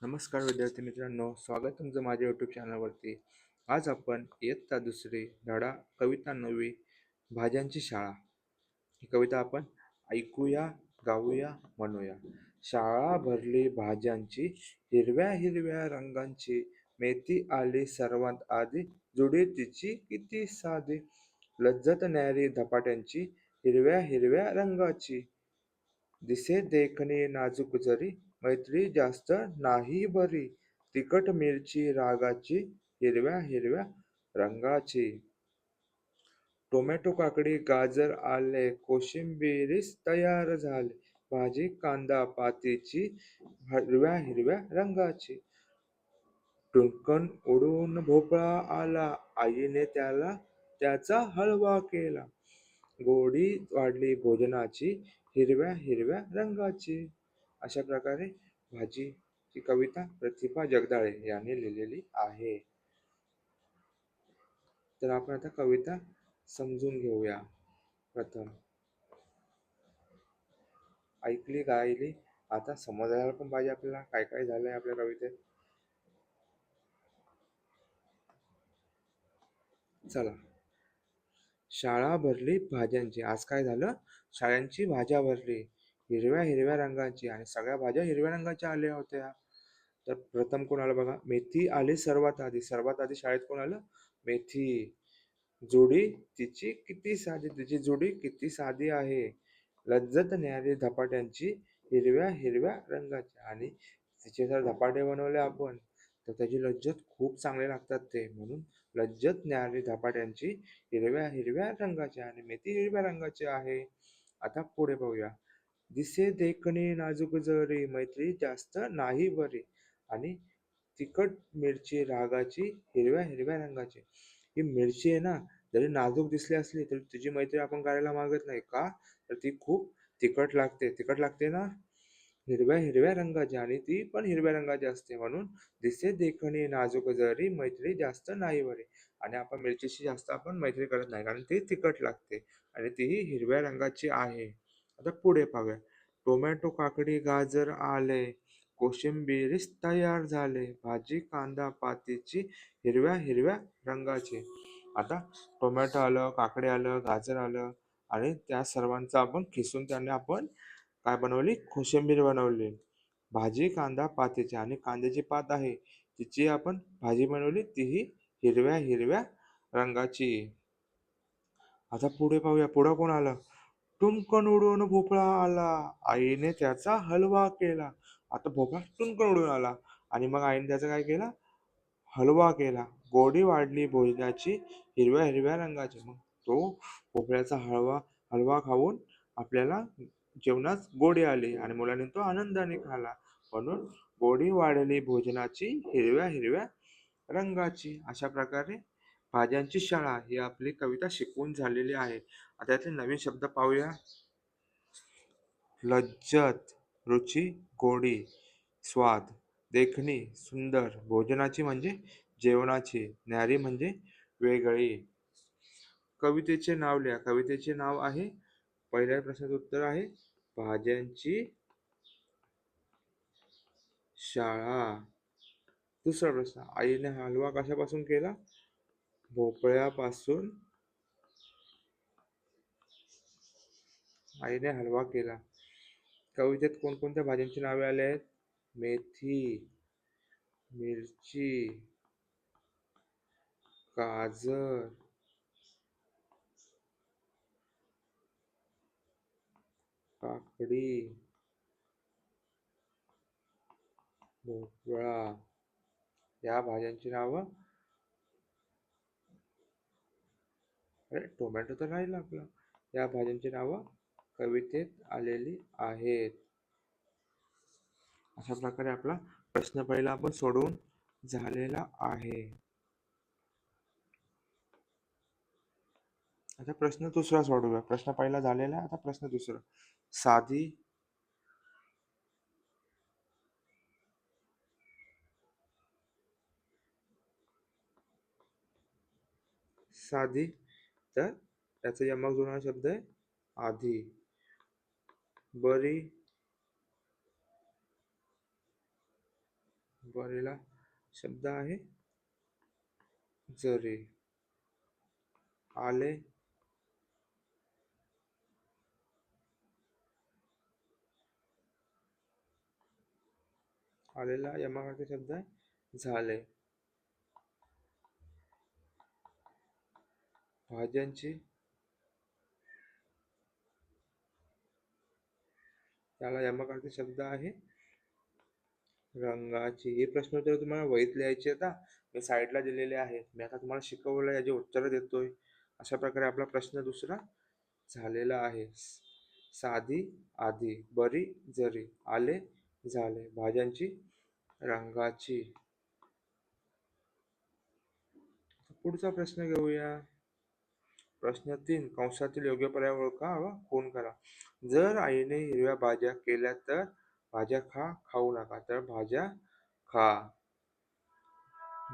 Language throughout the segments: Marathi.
नमस्कार विद्यार्थी मित्रांनो, स्वागत तुमचं माझ्या यूट्यूब चॅनलवरती. आज आपण इयत्ता दुसरी धडा कविता 9वी भाज्यांची शाळा ही कविता आपण ऐकूया, गाऊया, म्हणूया. शाळा भरली भाज्यांची, हिरव्या हिरव्या रंगांची, मेथी आली सर्वांत आधी, जुडी तिची किती साधी, लज्जत न्यारी धपाट्यांची, हिरव्या हिरव्या रंगाची. दिसे देखणी नाजूक जरी, मैत्री जास्त नाही बरी, तिखट मिरची रागाची, हिरव्या हिरव्या रंगाची. टोमॅटो काकडी गाजर आले, कोशिंबिरीस तयार झाले, भाजी कांदा पातीची, हिरव्या हिरव्या रंगाची. टुनकन उडून भोपळा आला, आईने त्याचा हलवा केला, गोडी वाढली भोजनाची, हिरव्या हिरव्या रंगाची. अशा प्रकारे भाजीची कविता प्रतिभा जगदाळे यांनी लिहिलेली आहे. तर आपण आता कविता समजून घेऊया. प्रथम ऐकली, गायली, आता समजायला पण पाहिजे आपल्याला काय काय झालंय आपल्या कवितेत. चला. शाळा भरली भाज्यांची. आज काय झालं? शाळांची भाज्या भरली हिरव्या हिरव्या रंगाची, आणि सगळ्या भाज्या हिरव्या रंगाच्या आल्या होत्या. तर प्रथम कोण आलं बघा, मेथी आली सर्वात आधी. सर्वात आधी शाळेत कोण आलं? मेथी. जोडी तिची किती साधी, तिची जोडी किती साधी आहे. लज्जत न्यारी धपाट्यांची, हिरव्या हिरव्या रंगाची. आणि तिचे जर धपाटे बनवले आपण तर त्याची लज्जत खूप चांगले लागतात ते, म्हणून लज्जत न्यारी धपाट्यांची, हिरव्या हिरव्या रंगाची, आणि मेथी हिरव्या रंगाची आहे. आता पुढे पाहूया. दिसे देखणे नाजूक जरी, मैत्री जास्त नाही बरी, आणि तिखट मिरची रागाची, हिरव्या हिरव्या रंगाची. ही मिरची आहे ना, जरी नाजूक दिसली असली तरी तुझी मैत्री आपण करायला मागत नाही का, तर ती खूप तिखट लागते. तिखट लागते ना, हिरव्या हिरव्या रंगाची, आणि ती पण हिरव्या रंगाची असते. म्हणून दिसे देखणे नाजूक जरी, मैत्री जास्त नाही बरी. आणि आपण मिरचीशी जास्त आपण मैत्री करत नाही, कारण ती तिखट लागते आणि तीही हिरव्या रंगाची आहे. आता पुढे पाहूया. टोमॅटो काकडी गाजर आले, कोशिंबिरीस तयार झाले, भाजी कांदा पातीची, हिरव्या हिरव्या रंगाची. आता टोमॅटो आलं, काकडी आलं, गाजर आलं, आणि त्या सर्वांचा आपण खिसून त्यांनी आपण काय बनवली? कोशिंबीर बनवली. भाजी कांदा पातीची, आणि कांद्याची पात आहे तिची आपण भाजी बनवली, तीही हिरव्या हिरव्या रंगाची. आता पुढे पाहूया. पुढं कोण आलं? टुमकन उडून भोपळा आला, आईने त्याचा हलवा केला. आता भोपळा टुमकन उडून आला, आणि मग आईने त्याचा काय केला? हलवा केला. गोडी वाढली भोजनाची, हिरव्या हिरव्या रंगाची. मग तो भोपळ्याचा हलवा हलवा खाऊन आपल्याला जेवणात गोडी आली, आणि मुलांनी तो आनंदाने खाला, म्हणून गोडी वाढली भोजनाची, हिरव्या हिरव्या रंगाची. अशा प्रकारे भाज्यांची शाळा ही आपली कविता शिकवून झालेली आहे. आता यातले नवीन शब्द पाहूया. लज्जत रुची, गोडी, स्वाद, देखणी सुंदर, भोजनाची म्हणजे जेवणाची, न्यारी म्हणजे वेगळी. कवितेचे नाव लिहा. कवितेचे नाव आहे, पहिल्या प्रश्नाचं उत्तर आहे भाज्यांची शाळा. दुसरा प्रश्न, आईने हलवा कशापासून केला? भोपळ्यापासून आईने हलवा केला. कवितेत कोणकोणत्या भाज्यांची नावे आली आहेत? मेथी, मिरची, गाजर, काकडी, भोपळा, या भाज्यांची नावं. अरे टोमॅटो तर राहिला आपला. या भाज्यांची नावं कवितेत आलेली आहेत. अशा प्रकारे आपला प्रश्न पहिला आपण सोडवून झालेला आहे. आता प्रश्न दुसरा सोडवूया. प्रश्न पहिला झालेला, आता प्रश्न दुसरा. साधी साधी, तर त्याचा यमक जुळणारा शब्द आहे आधी. बरी, बरीला शब्द आहे जरी. आले आलेला यमार्थी शब्द आहे झाले. भाज्यांची त्याला यमक शब्द आहे रंगाची. हे प्रश्न उत्तर तुम्हाला वहीत लिहायचे आता मी साईडला दिलेले आहेत. मी आता तुम्हाला शिकवलं याची उत्तर देतोय. अशा प्रकारे आपला प्रश्न दुसरा झालेला आहे. साधी आधी, बरी जरी, आले झाले, भाज्यांची रंगाची. पुढचा प्रश्न घेऊया. प्रश्न 3 कंसातील योग्य पर्याय ओळखा व खूण करा. जर आईने हिरव्या भाज्या केल्या तर भाज्या खा, खाऊ नका तर भाज्या खा.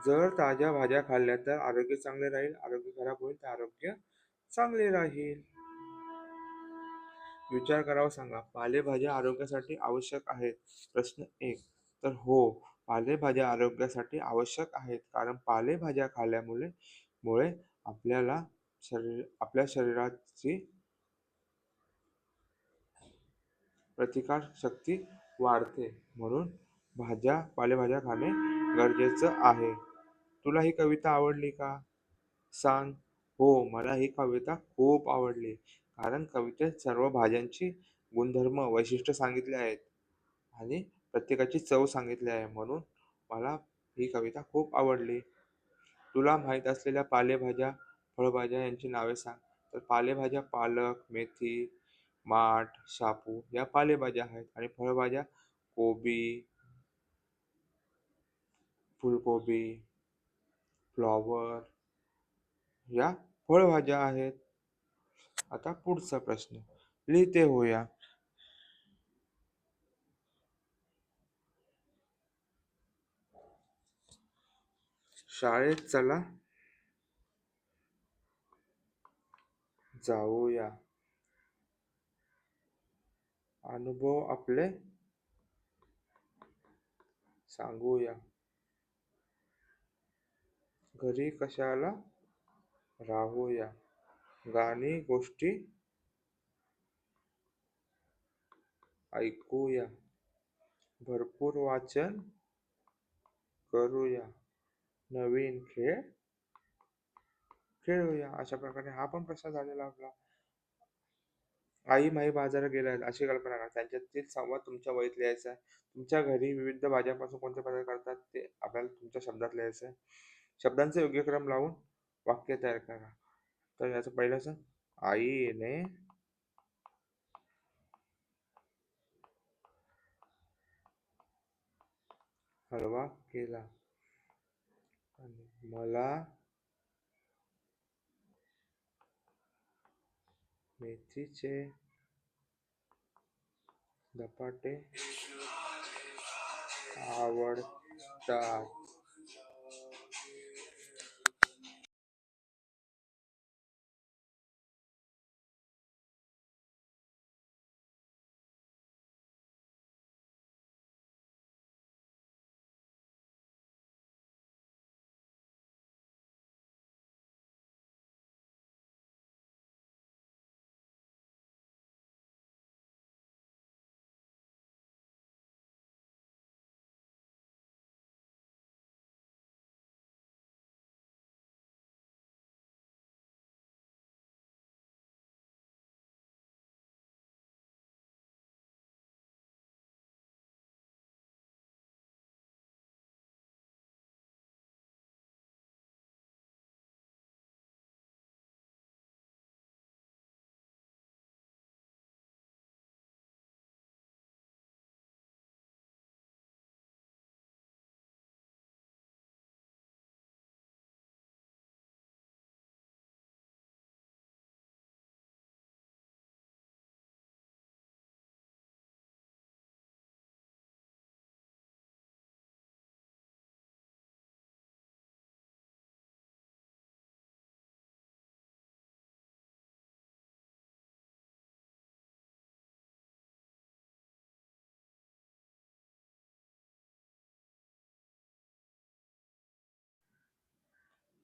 जर ताज्या भाज्या खाल्ल्या तर आरोग्य चांगले राहील, आरोग्य खराब होईल तर आरोग्य चांगले राहील. विचार करावा सांगा. पालेभाज्या आरोग्यासाठी आवश्यक आहेत. प्रश्न 1 तर हो, पालेभाज्या आरोग्यासाठी आवश्यक आहेत कारण पालेभाज्या खाल्ल्यामुळे मुळे आपल्या शरीराची प्रतिकार शक्ती वाढते. म्हणून पालेभाज्या खाणे गरजेचं आहे. तुला ही कविता आवडली का? सांग. हो, मला ही कविता खूप आवडली. कारण कवितेत सर्व भाज्यांची गुणधर्म, वैशिष्ट्य सांगितले आहेत आणि प्रत्येकाची चव सांगितली आहे. म्हणून मला ही कविता खूप आवडली. तुला माहीत असलेल्या पालेभाज्या, फळभाज्या यांची नावे सांग. तर पालेभाज्या पालक, मेथी, माठ, शापू या पालेभाज्या आहेत आणि फळभाज्या कोबी, फुलकोबी, फ्लॉवर या फळभाज्या आहेत. आता पुढचा प्रश्न लिहिते होऊया. शाळेत चला जाऊया. अनुभव आपले सांगूया. घरी कशाला राहूया. गाणी गोष्टी ऐकूया. भरपूर वाचन करूया. नवीन खेळ खेळूया. अशा प्रकारे हा पण प्रश्न झालेला आपला. आई माई बाजारात गेल्या अशी कल्पना करा. त्यांच्यातील संवाद तुमच्या वहीत लिहायचा आहे. तुमच्या घरी विविध भाज्यांपासून कोणते पदार्थ करतात ते आपल्याला तुमच्या शब्दात लिहायचं आहे. शब्दांचे योग्य क्रम लावून वाक्य तयार करा. तर याचं पहिलंच आईने हलवा केला आणि मला मेथीचे धपाटे आवडतात.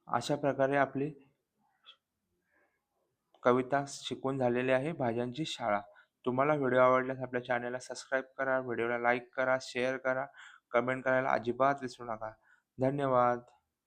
अशा प्रकारे आपली कविता शिकून झालेली आहे भाज्यांची शाळा. तुम्हाला व्हिडिओ आवडल्यास आपल्या चॅनलला सबस्क्राईब करा, व्हिडिओला लाईक करा, शेअर करा, कमेंट करायला अजिबात विसरू नका. धन्यवाद.